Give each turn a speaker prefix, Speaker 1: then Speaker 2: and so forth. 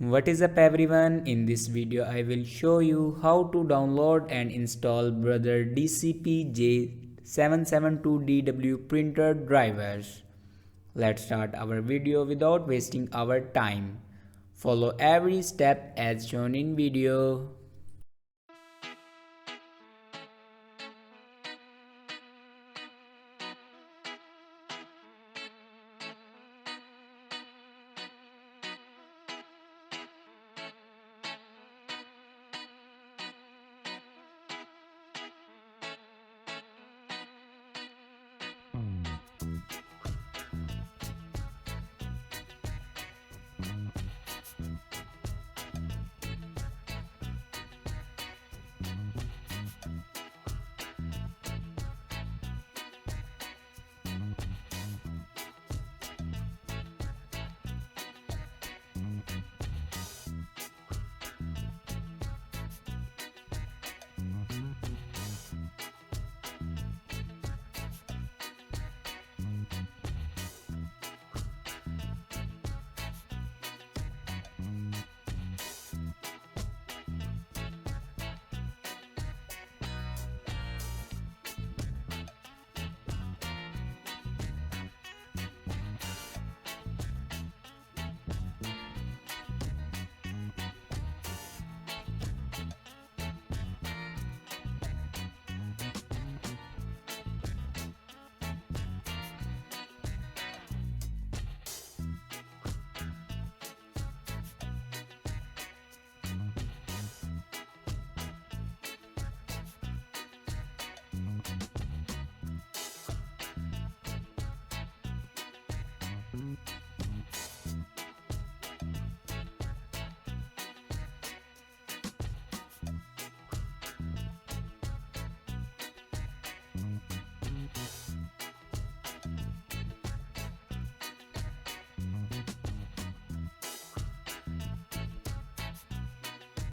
Speaker 1: What is up everyone, in this video I will show you how to download and install brother DCP-J772DW printer drivers. Let's start our video without wasting our time. Follow every step as shown in video.